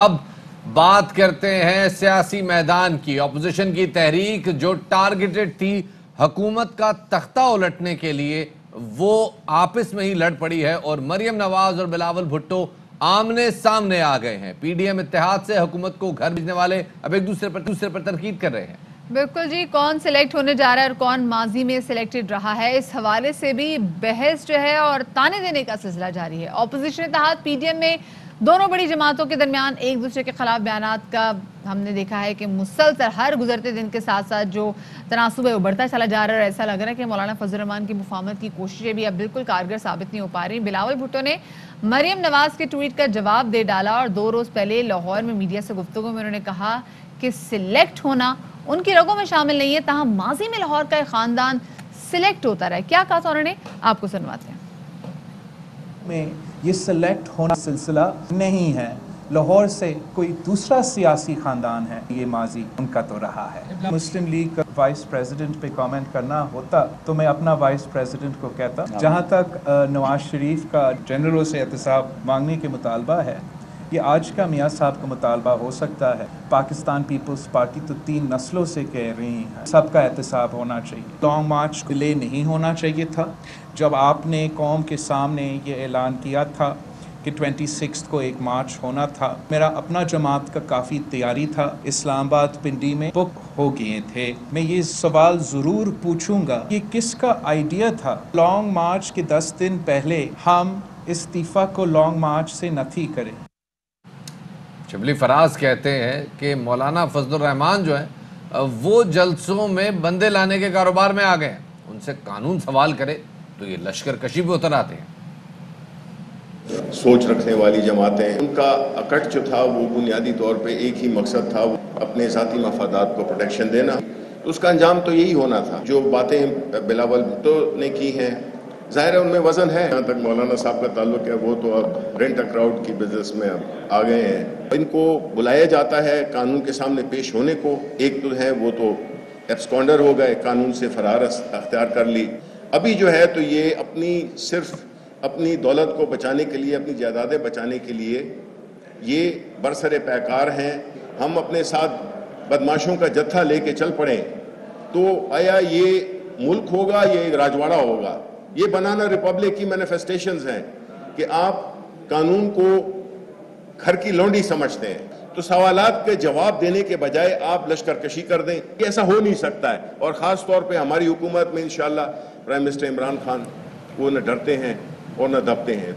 اب بات کرتے ہیں سیاسی میدان کی۔ اپوزیشن کی تحریک جو ٹارگیٹڈ تھی حکومت کا تختہ الٹنے کے لیے، وہ آپس میں ہی لڑ پڑی ہے اور مریم نواز اور بلاول بھٹو آمنے سامنے آ گئے ہیں۔ پی ڈی ایم اتحاد سے حکومت کو گھر بھیجنے والے اب ایک دوسرے پر تنقید کر رہے ہیں۔ بالکل جی، کون سلیکٹ ہونے جا رہا ہے اور کون ماضی میں سلیکٹڈ رہا ہے، اس حوالے سے بھی بحث جو ہے اور تانے دینے کا سلسلہ جاری ہے۔ اپوزیشن اتحاد پی ڈی ایم میں دونوں بڑی جماعتوں کے درمیان ایک دوسرے کے خلاف بیانات کا ہم نے دیکھا ہے کہ مسلسل ہر گزرتے دن کے ساتھ ساتھ جو تناسب ہے وہ بڑھتا چلا جا رہا ہے اور ایسا لگ رہا ہے کہ مولانا فضل الرحمان کی مفاہمت کی کوششیں بھی اب بالکل کارگر ثابت نہیں ہو پا رہی۔ بلاول بھٹو نے مریم نواز کے ٹویٹ کا جواب دے ڈالا اور 2 روز پہلے لاہور میں میڈیا سے گفتگو میں انہوں نے کہا کہ سلیکٹ ہونا ان کی رگوں میں شامل نہیں ہے، تاہم ماضی میں لاہور کا ایک خاندان سلیکٹ ہوتا رہا ہے۔ کیا کہا تھا انہوں نے، آپ کو سنواتے ہیں۔ میں یہ سلیکٹ ہونا سلسلہ نہیں ہے، لاہور سے کوئی دوسرا سیاسی خاندان ہے، یہ ماضی ان کا تو رہا ہے۔ مسلم لیگ کا وائس پریزیڈنٹ پہ کامنٹ کرنا ہوتا تو میں اپنا وائس پریزیڈنٹ کو کہتا۔ جہاں تک نواز شریف کا جنرلوں سے احتساب مانگنے کے مطالبہ ہے، یہ آج کا میاں صاحب کا مطالبہ ہو سکتا ہے۔ پاکستان پیپلز پارٹی تو 3 نسلوں سے کہہ رہی ہے سب کا احتساب ہونا چاہیے۔ لانگ مارچ ڈیلے نہیں ہونا چاہیے تھا۔ جب آپ نے قوم کے سامنے یہ اعلان کیا تھا کہ 26 کو ایک مارچ ہونا تھا، میرا اپنا جماعت کا کافی تیاری تھا، اسلام آباد پنڈی میں بک ہو گئے تھے۔ میں یہ سوال ضرور پوچھوں گا، یہ کس کا آئیڈیا تھا لانگ مارچ کے 10 دن پہلے ہم استعفیٰ کو لانگ مارچ سے نفی کریں؟ شبلی فراز کہتے ہیں کہ مولانا فضل الرحمان جو ہیں وہ جلسوں میں بندے لانے کے کاروبار میں آ گئے ہیں، ان سے قانون سوال کرے تو یہ لشکر کشی پہ اتر آتے ہیں۔ سوچ رکھنے والی جماعتیں، ان کا اکٹ جو تھا وہ بنیادی طور پہ ایک ہی مقصد تھا، وہ اپنے ذاتی مفادات کو پروٹیکشن دینا، تو اس کا انجام تو یہی ہونا تھا۔ جو باتیں بلاول بھٹو نے کی ہیں، ظاہر ہے ان میں وزن ہے۔ جہاں تک مولانا صاحب کا تعلق ہے، وہ تو اب رینٹ اے کراؤڈ کی بزنس میں اب آ گئے ہیں۔ ان کو بلایا جاتا ہے قانون کے سامنے پیش ہونے کو، ایک تو ہے وہ تو ایبسکونڈر ہو گئے، قانون سے فرار اختیار کر لی۔ ابھی جو ہے تو یہ صرف اپنی دولت کو بچانے کے لیے، اپنی جائیدادیں بچانے کے لیے یہ برسر پیکار ہیں۔ ہم اپنے ساتھ بدماشوں کا جتھا لے کے چل پڑیں تو آیا یہ ملک ہوگا، یہ ایک راجواڑہ ہوگا؟ یہ بنانا ریپبلک کی مینیفیسٹیشنز ہیں کہ آپ قانون کو گھر کی لونڈی سمجھتے ہیں، تو سوالات کے جواب دینے کے بجائے آپ لشکر کشی کر دیں، یہ ایسا ہو نہیں سکتا ہے۔ اور خاص طور پہ ہماری حکومت میں انشاءاللہ پرائم منسٹر عمران خان وہ نہ ڈرتے ہیں اور نہ دبتے ہیں۔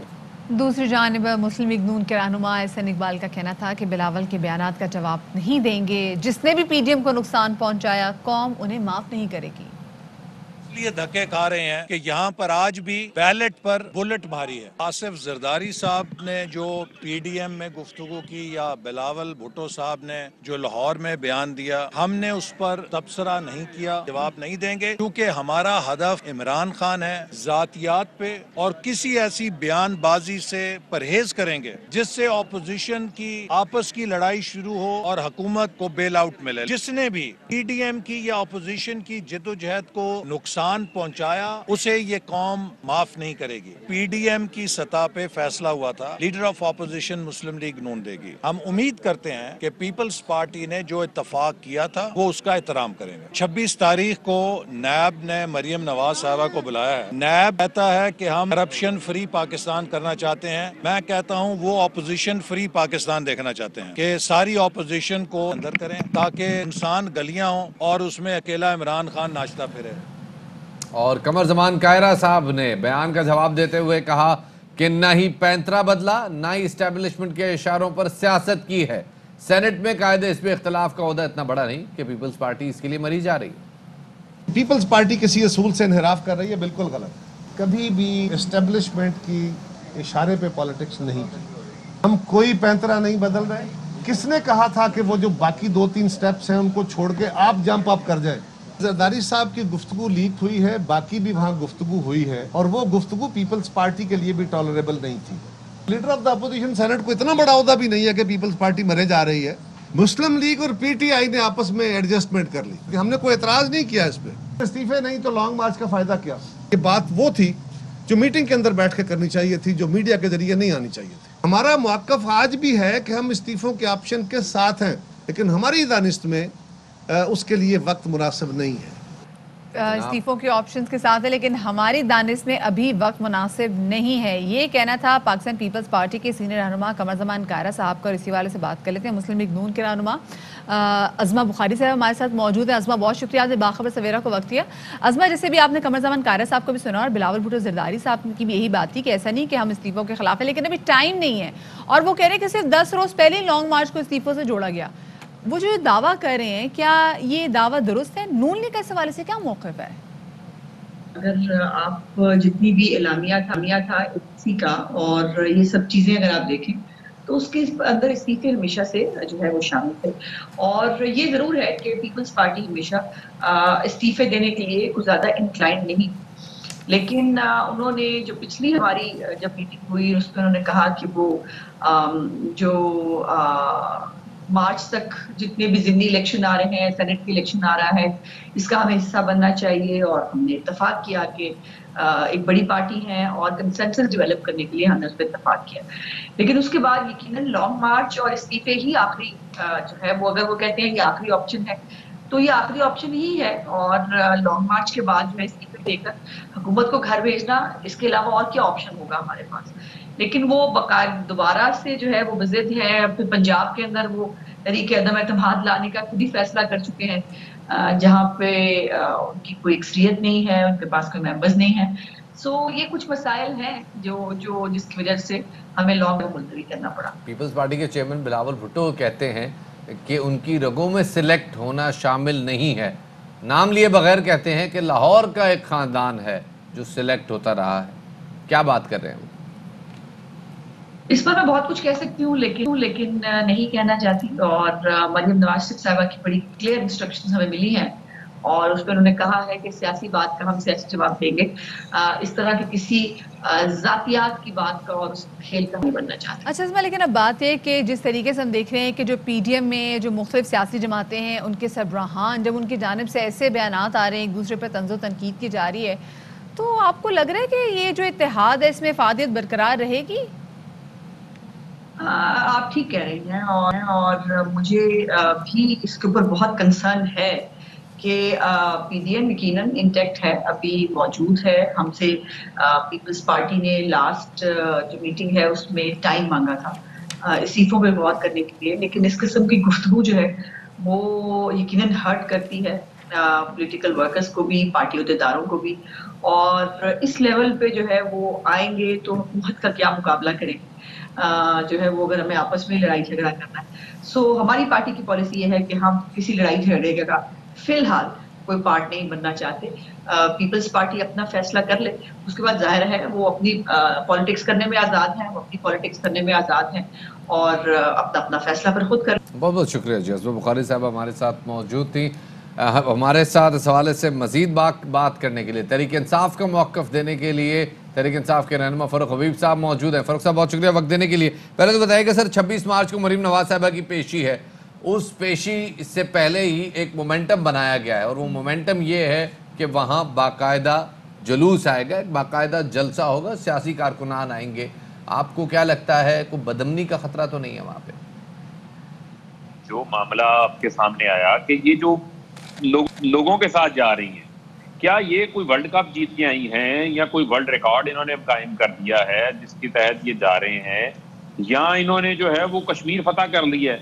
دوسری جانب مسلم لیگ نون کے رہنما احسن اقبال کا کہنا تھا کہ بلاول کے بیانات کا جواب نہیں دیں گے، جس نے بھی پی ڈی ایم کو نقصان پہنچایا قوم انہیں معاف نہیں کرے گی۔ یہ دھکے کھا رہے ہیں کہ یہاں پر آج بھی بیلٹ پر بلٹ بھاری ہے۔ آصف زرداری صاحب نے جو پی ڈی ایم میں گفتگو کی یا بلاول بھٹو صاحب نے جو لاہور میں بیان دیا، ہم نے اس پر تبصرہ نہیں کیا، جواب نہیں دیں گے، کیونکہ ہمارا ہدف عمران خان ہے۔ ذاتیات پہ اور کسی ایسی بیان بازی سے پرہیز کریں گے جس سے اپوزیشن کی آپس کی لڑائی شروع ہو اور حکومت کو بیل آؤٹ ملے۔ جس نے بھی پی ڈی ایم کی یا اپوزیشن کی جدوجہد کو نقصان پہنچایا، اسے یہ قوم معاف نہیں کرے گی۔ پی ڈی ایم کی سطح پہ فیصلہ ہوا تھا، leader of opposition Muslim League نون دے گی۔ ہم امید کرتے ہیں کہ پیپلز پارٹی نے جو اتفاق کیا تھا وہ اس کا احترام کریں گے۔ 26 تاریخ کو نیب نے مریم نواز صاحبہ کو بلایا ہے۔ نیب کہتا ہے کہ ہم کرپشن فری پاکستان کرنا چاہتے ہیں، میں کہتا ہوں وہ اپوزیشن فری پاکستان دیکھنا چاہتے ہیں کہ ساری اپوزیشن کو اندر کریں تاکہ انسان گلیاں ہوں اور اس میں اکیلا عمران خان ناچتا پھرے۔ اور قمر زمان کائرہ صاحب نے بیان کا جواب دیتے ہوئے کہا کہ نہ ہی پینترا بدلا، نہ ہی اسٹیبلشمنٹ کے اشاروں پر سیاست کی ہے۔ سینٹ میں قائد اس پہ اختلاف کا عہدہ اتنا بڑا نہیں کہ پیپلز پارٹی اس کے لیے مری جا رہی ہے۔ پیپلز پارٹی کسی اصول سے انحراف کر رہی ہے، بالکل غلط۔ کبھی بھی اسٹیبلشمنٹ کی اشارے پہ پالیٹکس نہیں کی۔ ہم کوئی پینترا نہیں بدل رہے۔ کس نے کہا تھا کہ وہ جو باقی 2-3 سٹیپس ہیں ان کو چھوڑ کے آپ جمپ اپ کر جائیں؟ زرداری صاحب کی گفتگو لیک ہوئی ہے، باقی بھی وہاں گفتگو ہوئی ہے، اور وہ گفتگو پیپلز پارٹی کے لیے بھی ٹالریبل نہیں تھی۔ Leader of the opposition senate کو اتنا بڑا عہدہ بھی نہیں ہے کہ پیپلز پارٹی مرے جا رہی ہے۔ مسلم لیگ اور پی ٹی آئی نے آپس میں ایڈجسٹمنٹ کر لی، ہم نے کوئی اعتراض نہیں کیا اس پہ۔ استعفے نہیں تو لانگ مارچ کا فائدہ کیا؟ یہ بات وہ تھی جو میٹنگ کے اندر بیٹھ کے کرنی چاہیے تھی، جو میڈیا کے ذریعے نہیں آنی چاہیے تھی۔ ہمارا موقف آج بھی ہے کہ ہم استعفوں کے آپشن کے ساتھ ہیں، لیکن ہماری دانست میں اس کے لیے وقت مناسب نہیں ہے۔ استعفوں کے آپشنز کے ساتھ ہے، لیکن ہماری دانست میں ابھی وقت مناسب نہیں ہے، یہ کہنا تھا پاکستان پیپلز پارٹی کے سینئر رہنما قمر زمان کائرہ صاحب کا، اور اسی والے سے بات کر لیتے ہیں مسلم لیگ نون کے رہنما عظمہ بخاری صاحب ہمارے ساتھ موجود ہیں۔ عظمہ بہت شکریہ، آپ نے باخبر سویرا کو وقت دیا۔ عظمہ، جیسے بھی آپ نے قمر زمان کائرہ صاحب کو بھی سنا اور بلاول بھٹو زرداری صاحب کی بھی یہی بات تھی کہ ایسا نہیں کہ ہم استعفوں کے خلاف ہیں، لیکن ابھی ٹائم نہیں ہے، اور وہ کہہ رہے ہیں کہ صرف 10 روز پہلے ہی لانگ مارچ کو استعفوں سے جوڑا گیا۔ وہ جو دعویٰ کر رہے ہیں، کیا یہ دعویٰ درست ہے؟ نون لیگ کا اس حوالے سے کیا موقف ہے؟ اگر آپ جتنی بھی اعلامیہ تھا اسی کا اور یہ سب چیزیں اگر آپ دیکھیں تو اس کے اندر استعفے ہمیشہ سے جو ہے وہ شامل تھے، اور یہ ضرور ہے کہ پیپلز پارٹی ہمیشہ استعفے دینے کے لیے کچھ زیادہ انکلائنڈ نہیں، لیکن انہوں نے جو پچھلی ہماری جب میٹنگ ہوئی اس میں انہوں نے کہا کہ وہ جو مارچ تک جتنے بھی ضمنی الیکشن آ رہے ہیں، سینٹ کی الیکشن آ رہا ہے، اس کا ہمیں حصہ بننا چاہیے، اور ہم نے اتفاق کیا کہ ایک بڑی پارٹی ہے اور کنسنسس ڈیولپ کرنے کے لیے ہم نے اس پہ اتفاق کیا۔ لیکن اس کے بعد یقیناً لانگ مارچ اور استعفے ہی آخری جو ہے وہ، اگر وہ کہتے ہیں یہ آخری آپشن ہے تو یہ آخری آپشن ہی ہے، اور لانگ مارچ کے بعد جو ہے استعفے دے کر حکومت کو گھر بھیجنا، اس کے علاوہ اور کیا آپشن ہوگا ہمارے پاس۔ لیکن وہ باقاعدہ دوبارہ سے جو ہے وہ وزد ہے، پھر پنجاب کے اندر وہ تحریک عدم اعتماد لانے کا خود ہی فیصلہ کر چکے ہیں، جہاں پہ ان کی کوئی اکثریت نہیں ہے، ان کے پاس کوئی ممبرز نہیں ہیں۔ سو یہ کچھ مسائل ہیں جو جس کی وجہ سے ہمیں لانگ ملتوی کرنا پڑا۔ پیپلز پارٹی کے چیئرمین بلاول بھٹو کہتے ہیں کہ ان کی رگوں میں سلیکٹ ہونا شامل نہیں ہے، نام لیے بغیر کہتے ہیں کہ لاہور کا ایک خاندان ہے جو سلیکٹ ہوتا رہا ہے۔ کیا بات کر رہے ہیں وہ؟ اس پر میں بہت کچھ کہہ سکتی ہوں لیکن نہیں کہنا چاہتی، اور مریم نواز شریف صاحبہ کی بڑی کلیئر انسٹرکشنز ہمیں ملی ہیں، اور اس پہ انہوں نے کہا ہے کہ سیاسی بات کا ہم سیاسی جواب دیں گے، اس طرح کی کسی ذاتیات کی بات کا اور اس کھیل کا نہیں بننا چاہتے۔ اچھا اسما، لیکن اب بات ہے کہ جس طریقے سے ہم دیکھ رہے ہیں کہ جو پی ڈی ایم میں جو مختلف سیاسی جماعتیں ہیں ان کے سربراہان جب ان کی جانب سے ایسے بیانات آ رہے ہیں، ایک دوسرے پر طنز و تنقید کی جا رہی ہے، تو آپ کو لگ رہا ہے کہ یہ جو اتحاد ہے اس میں افادیت برقرار رہے گی؟ آپ ٹھیک کہہ رہی ہیں، اور مجھے بھی اس کے اوپر بہت کنسرن ہے کہ پی ڈی ایم یقیناً انٹیکٹ ہے، ابھی موجود ہے۔ ہم سے پیپلز پارٹی نے لاسٹ جو میٹنگ ہے اس میں ٹائم مانگا تھا استعفوں پہ غور کرنے کے لیے، لیکن اس قسم کی گفتگو جو ہے وہ یقیناً ہرٹ کرتی ہے پولیٹیکل ورکرز کو بھی، پارٹی عہدیداروں کو بھی، اور اس لیول پہ جو ہے وہ آئیں گے تو حکومت کا کیا مقابلہ کریں گے جو ہے وہ، اگر ہمیں آپس میں لڑائی جھگڑا کرنا ہے۔ سو ہماری پارٹی کی پالیسی یہ ہے کہ ہم کسی لڑائی جھگڑے کا فی الحال کوئی پارٹ نہیں بننا چاہتے۔ پیپلز پارٹی اپنا فیصلہ کر لے، اس کے بعد ظاہر ہے وہ اپنی پالیٹکس کرنے میں آزاد ہیں، وہ اپنی پالیٹکس کرنے میں آزاد ہیں، اور اپنا فیصلہ پر خود کر۔ بہت بہت شکریہ جی، عظمہ بخاری صاحب ہمارے ساتھ موجود تھیں، ہمارے ساتھ اس حوالے سے مزید بات کرنے کے لیے، تحریک انصاف کا موقف دینے کے لیے تحریک انصاف کے رہنما فاروق حبیب صاحب موجود ہیں۔ فاروق صاحب بہت شکریہ وقت دینے کے لیے۔ پہلے تو بتائیے کہ سر 26 مارچ کو مریم نواز صاحبہ کی پیشی ہے، اس پیشی سے پہلے ہی ایک مومنٹم بنایا گیا ہے، اور وہ مومنٹم یہ ہے کہ وہاں باقاعدہ جلوس آئے گا، ایک باقاعدہ جلسہ ہوگا، سیاسی کارکنان آئیں گے۔ آپ کو کیا لگتا ہے کوئی بدامنی کا خطرہ تو نہیں ہے وہاں پہ؟ جو معاملہ آپ کے سامنے آیا کہ یہ جو لوگوں کے ساتھ جا رہی ہیں، کیا یہ کوئی ورلڈ کپ جیت کے آئی ہیں یا کوئی ورلڈ ریکارڈ انہوں نے قائم کر دیا ہے جس کے تحت یہ جا رہے ہیں، یا انہوں نے جو ہے وہ کشمیر فتح کر لی ہے؟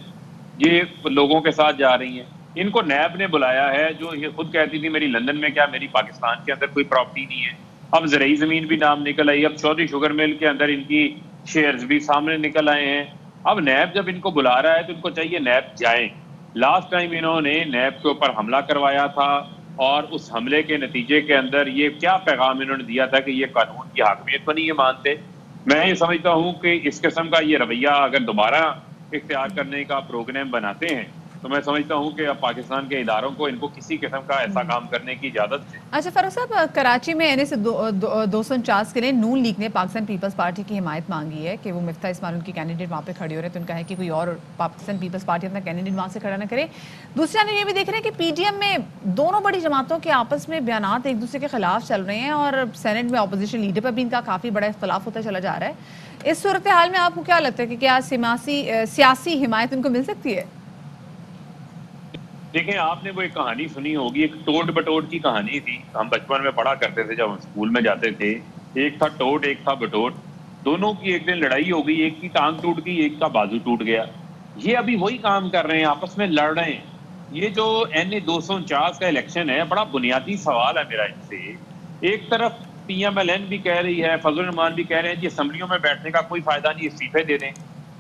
یہ لوگوں کے ساتھ جا رہی ہیں۔ ان کو نیب نے بلایا ہے، جو یہ خود کہتی تھی میری لندن میں کیا میری پاکستان کے اندر کوئی پراپرٹی نہیں ہے۔ اب زرعی زمین بھی نام نکل آئی، اب چودھری شوگر مل کے اندر ان کی شیئرز بھی سامنے نکل آئے ہیں۔ اب نیب جب ان کو بلا رہا ہے تو ان کو چاہیے نیب جائیں۔ لاسٹ ٹائم انہوں نے نیب کے اوپر حملہ کروایا تھا، اور اس حملے کے نتیجے کے اندر یہ کیا پیغام انہوں نے دیا تھا کہ یہ قانون کی حاکمیت کو نہیں یہ مانتے۔ میں یہ سمجھتا ہوں کہ اس قسم کا یہ رویہ اگر دوبارہ اختیار کرنے کا پروگرام بناتے ہیں تو میں سمجھتا ہوں کہ اب پاکستان کے اداروں کو ان کو کسی قسم کا ایسا کام کرنے کی اجازت ہے۔ اچھا فاروق صاحب، کراچی میں NS 249 کے لیے نون لیگ نے پاکستان پیپلز پارٹی کی حمایت مانگی ہے کہ وہ مفتاح اسماعیل ان کی کینڈیڈیٹ وہاں پہ کھڑے ہو رہے ہیں، تو ان کا ہے کہ کوئی اور پاکستان پیپلز پارٹی اپنا کینڈیڈیٹ وہاں سے کھڑا نہ کرے۔ دوسری جانب یہ بھی دیکھ رہے ہیں کہ PDM میں دونوں بڑی جماعتوں کے آپس میں بیانات ایک دوسرے کے خلاف چل رہے ہیں، اور سینٹ میں اپوزیشن لیڈر پر بھی ان کا کافی بڑا اختلاف ہوتا چلا جا رہا ہے۔ اس صورتحال میں آپ کو کیا لگتا ہے کہ کیا سیاسی حمایت ان کو مل سکتی ہے؟ دیکھیں، آپ نے وہ ایک کہانی سنی ہوگی، ایک ٹوٹ بٹوٹ کی کہانی تھی، ہم بچپن میں پڑھا کرتے تھے جب ہم اسکول میں جاتے تھے۔ ایک تھا ٹوٹ، ایک تھا بٹوٹ، دونوں کی ایک دن لڑائی ہو گئی، ایک کی ٹانگ ٹوٹ گئی، ایک کا بازو ٹوٹ گیا۔ یہ ابھی وہی کام کر رہے ہیں، آپس میں لڑ رہے ہیں۔ یہ جو NA 249 کا الیکشن ہے، بڑا بنیادی سوال ہے میرا ان سے۔ ایک طرف PMLN بھی کہہ رہی ہے، فضل الرحمان بھی کہہ رہے ہیں کہ اسمبلیوں میں بیٹھنے کا کوئی فائدہ نہیں، استعفے دے دیں۔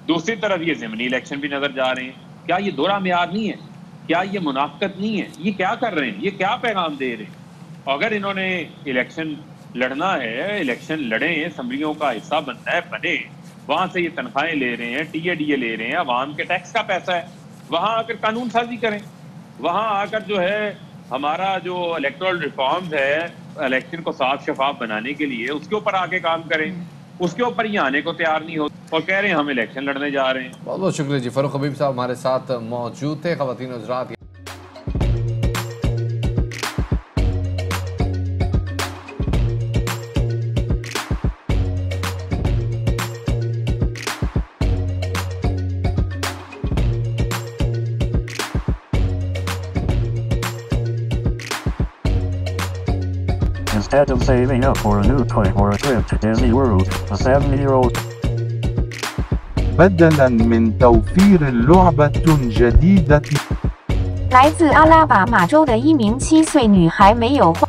دوسری طرف یہ ضمنی الیکشن بھی نظر جا رہے ہیں۔ کیا یہ دوہرا معیار نہیں ہے؟ کیا یہ منافقت نہیں ہے؟ یہ کیا کر رہے ہیں؟ یہ کیا پیغام دے رہے ہیں؟ اگر انہوں نے الیکشن لڑنا ہے، الیکشن لڑیں، اسمبلیوں کا حصہ بننا ہے، بنے، وہاں سے یہ تنخواہیں لے رہے ہیں، TADA لے رہے ہیں، عوام کے ٹیکس کا پیسہ ہے، وہاں آ کر قانون سازی کریں، وہاں آ کر جو ہے ہمارا جو الیکٹورل ریفارمز ہے الیکشن کو صاف شفاف بنانے کے لیے، اس کے اوپر آ کے کام کریں۔ اس کے اوپر یہ آنے کو تیار نہیں ہوتے اور کہہ رہے ہیں ہم الیکشن لڑنے جا رہے ہیں۔ بہت بہت شکریہ جی، فاروق حبیب صاحب ہمارے ساتھ موجود تھے۔ خواتین و حضرات، Instead of saving up for a new toy or a trip to Disney World, a 7-year-old بدلاً من توفير لعبة جديدة 来自阿拉巴马州的一名7岁女孩没有花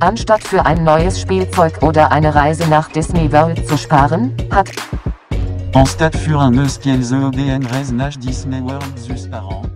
Anstatt für ein neues Spielzeug oder eine Reise nach Disney World zu sparen, hat Anstatt für un neus Spielzeug oder eine Reise nach Disney World zu sparen,